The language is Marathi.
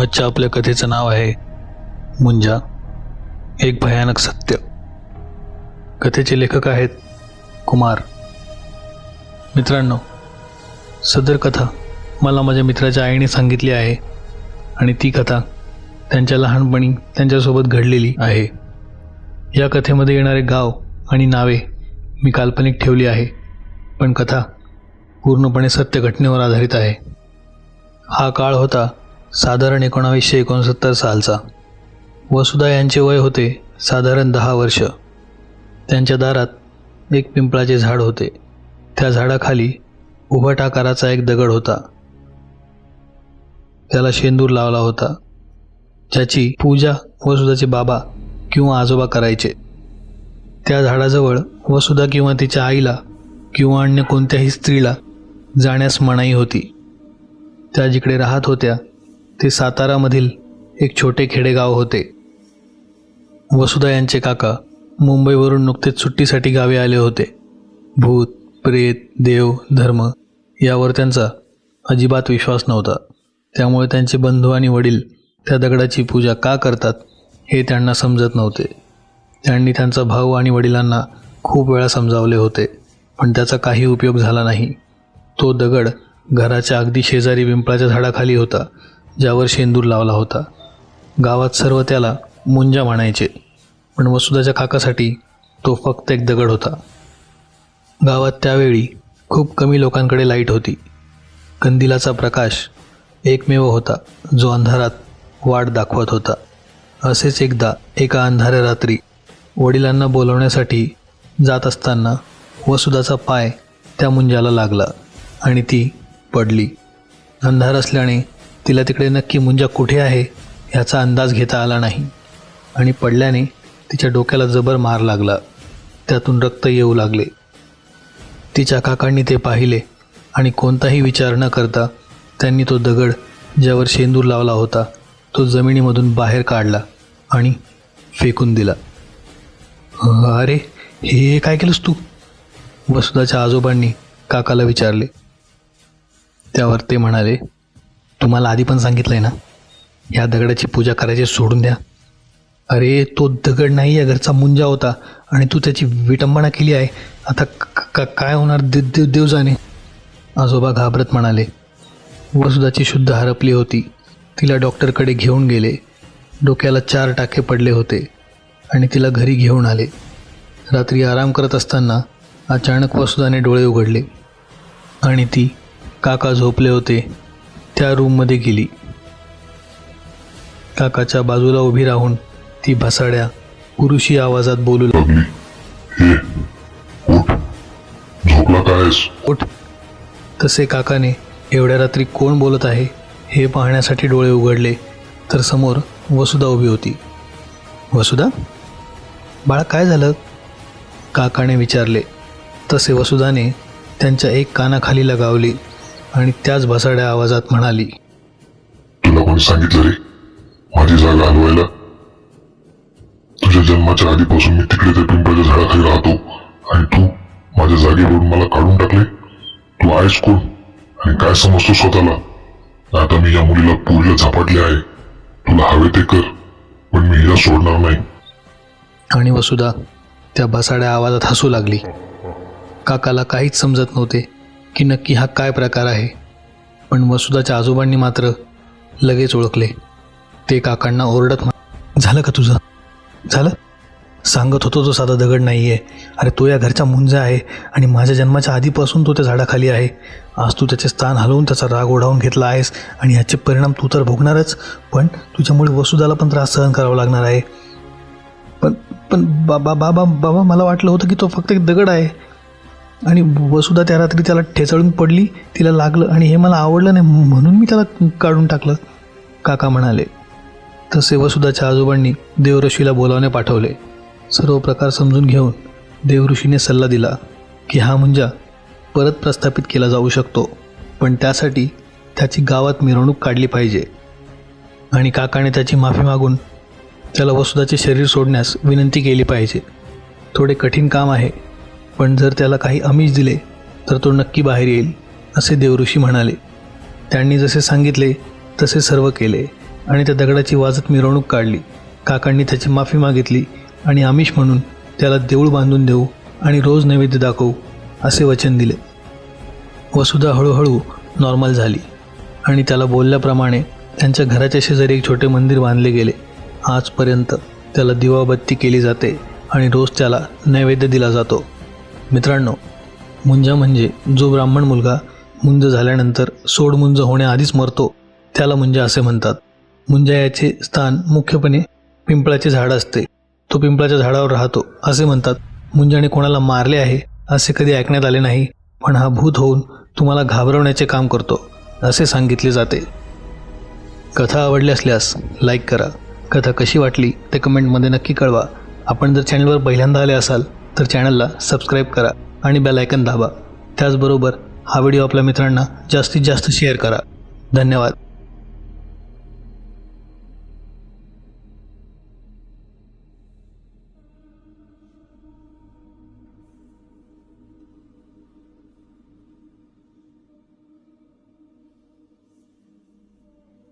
आजच्या आपल्या कथेचं नाव आहे मुंजा, एक भयानक सत्य. कथेचे लेखक आहेत कुमार. मित्रांनो, सदर कथा मला माझ्या मित्राच्या आईने सांगितली आहे आणि ती कथा त्यांच्या लहानपणी त्यांच्यासोबत घडलेली आहे. या कथेमध्ये येणारे गाव आणि नावे मी काल्पनिक ठेवली आहे, पण कथा पूर्णपणे सत्य घटनेवर आधारित आहे. हा काळ होता साधारण 1969 सालचा. वसुधा यांचे वय होते साधारण 10 वर्ष. त्यांच्या दारात एक पिंपळाचे झाड होते. त्या झाडाखाली उभट आकाराचा एक दगड होता. त्याला शेंदूर लावला होता, ज्याची पूजा वसुधाचे बाबा किंवा आजोबा करायचे. त्या झाडाजवळ वसुधा किंवा तिच्या आईला किंवा अन्य कोणत्याही स्त्रीला जाण्यास मनाई होती. त्या जिकडे राहत होत्या ते सातारामधील एक छोटे खेडेगाव होते. वसुधा यांचे काका मुंबईवरून नुकतेच सुट्टीसाठी गावी आले होते. भूत, प्रेत, देव, धर्म यावर त्यांचा अजिबात विश्वास नव्हता. त्यामुळे त्यांचे बंधू आणि वडील त्या दगडाची पूजा का करतात हे त्यांना समजत नव्हते. त्यांनी त्यांचा भाऊ आणि वडिलांना खूप वेळा समजावले होते, पण त्याचा काही उपयोग झाला नाही. तो दगड घराच्या अगदी शेजारी पिंपळाच्या झाडाखाली होता, ज्यावर शेंदूर लावला होता. गावात सर्व त्याला मुंजा म्हणायचे, पण वसुधाच्या काकासाठी तो फक्त एक दगड होता. गावात त्यावेळी खूप कमी लोकांकडे लाईट होती. कंदिलाचा प्रकाश एकमेव होता जो अंधारात वाट दाखवत होता. असेच एकदा एका अंधाऱ्या रात्री वडिलांना बोलवण्यासाठी जात असताना वसुधाचा पाय त्या मुंजाला लागला आणि ती पडली. अंधार असल्याने तिला तिकडे नक्की मुंजा कुठे आहे ह्याचा अंदाज घेता आला नाही आणि पडल्याने तिच्या डोक्याला जबर मार लागला. त्यातून रक्त येऊ लागले. तिच्या काकांनी ते पाहिले आणि कोणताही विचार न करता त्यांनी तो दगड ज्यावर शेंदूर लावला होता तो जमिनीमधून बाहेर काढला आणि फेकून दिला. अरे, हे काय केलंस तू? वसुधाच्या आजोबांनी काकाला विचारले. त्यावर ते म्हणाले, तुम्हाला आधी पण सांगितलंय ना, या दगडाची पूजा करायची सोडून द्या. अरे, तो दगड नाही, या घरचा मुंजा होता आणि तू त्याची विटंबना केली आहे. आता काय होणार देव जाणे. आजोबा घाबरत म्हणाले. वसुधाची शुद्ध हरपली होती. तिला डॉक्टरकडे घेऊन गेले. डोक्याला 4 टाके पडले होते आणि तिला घरी घेऊन आले. रात्री आराम करत असताना अचानक वसुधाने डोळे उघडले आणि ती काका झोपले होते त्या रूममध्ये गेली. काकाच्या बाजूला उभी राहून ती भसाड्या पुरुषी आवाजात बोलू लागली. उठ. तसे काकाने एवढ्या रात्री कोण बोलत आहे हे पाहण्यासाठी डोळे उघडले तर समोर वसुधा उभी होती. वसुधा, बाळा, काय झालं? काकाने विचारले. तसे वसुधाने त्यांच्या एक कानाखाली लगावली आणि त्याच भसाड्या आवाजात म्हणाली, तुला कोणी सांगितलं रे माझी जागा हलवायला? तुझ्या जन्माच्या आधीपासून मी तिकडे त्या पिंपळाच्या झाडाखाली राहतो आणि तू माझ्या जागेवरून मला काढून टाकले. तू आहेस कोण आणि काय समजतो स्वतःला? आता मी या मुलीला पोरीला झपाटले आहे. तुला हवे ते कर, पण मी हिला सोडणार नाही. आणि वसुधा त्या भसाड्या आवाजात हसू लागली. काकाला काहीच समजत नव्हते की नक्की हा काय प्रकार आहे, पण वसुधाच्या आजोबांनी मात्र लगेच ओळखले. ते काकांना ओरडत झालं का तुझं? झालं? सांगत होतो तो साधा दगड नाही आहे. अरे, तो या घरचा मुंजा आहे आणि माझ्या जन्माच्या आधीपासून तो त्या झाडाखाली आहे. आज तू त्याचे स्थान हलवून त्याचा राग ओढावून घेतला आहेस आणि ह्याचे परिणाम तू तर भोगणारच, पण तुझ्यामुळे वसुधाला पण त्रास सहन करावा लागणार आहे. पण बाबा, मला वाटलं होतं की तो फक्त एक दगड आहे आणि वसुधा त्या रात्री त्याला ठेचळून पडली, तिला लागलं आणि हे मला आवडलं नाही म्हणून मी त्याला काढून टाकलं, काका म्हणाले. तसे वसुधाच्या आजोबांनी देवऋषीला बोलावणे पाठवले. सर्व प्रकार समजून घेऊन देवऋषीने सल्ला दिला की हा मुंजा परत प्रस्थापित केला जाऊ शकतो, पण त्यासाठी त्याची गावात मिरवणूक काढली पाहिजे. आणि काकाने त्याची माफी मागून त्याला वसुधाचे शरीर सोडण्यास विनंती केली पाहिजे. थोडे कठीण काम आहे, पण जर त्याला काही आमिष दिले तर तो नक्की बाहेर येईल, असे देवऋषी म्हणाले. त्यांनी जसे सांगितले तसे सर्व केले आणि त्या दगडाची वाजत मिरवणूक काढली. काकांनी त्याची माफी मागितली आणि आमिष म्हणून त्याला देऊळ बांधून देऊ आणि रोज नैवेद्य दाखवू असे वचन दिले. वसुधा हळूहळू नॉर्मल झाली आणि त्याला बोलल्याप्रमाणे त्यांच्या घराच्या शेजारी एक छोटे मंदिर बांधले गेले. आजपर्यंत त्याला दिवाबत्ती केली जाते आणि रोज त्याला नैवेद्य दिला जातो. मित्रांनो, मुंजा म्हणजे जो ब्राह्मण मुलगा मुंज झाल्यानंतर सोडमुंज होण्याआधीच मरतो त्याला मुंजा असे म्हणतात. मुंजा याचे स्थान मुख्यपणे पिंपळाचे झाड असते. तो पिंपळाच्या झाडावर राहतो असे म्हणतात. मुंजाने कोणाला मारले आहे असे कधी ऐकण्यात आले नाही, पण हा भूत होऊन तुम्हाला घाबरवण्याचे काम करतो असे सांगितले जाते. कथा आवडली असल्यास लाईक करा. कथा कशी वाटली ते कमेंटमध्ये नक्की कळवा. आपण जर चॅनलवर पहिल्यांदा आले असाल तर चॅनलला सबस्क्राईब करा आणि बेल आयकन दाबा. त्याचबरोबर हा व्हिडिओ आपल्या मित्रांना जास्तीत जास्त शेअर करा. धन्यवाद.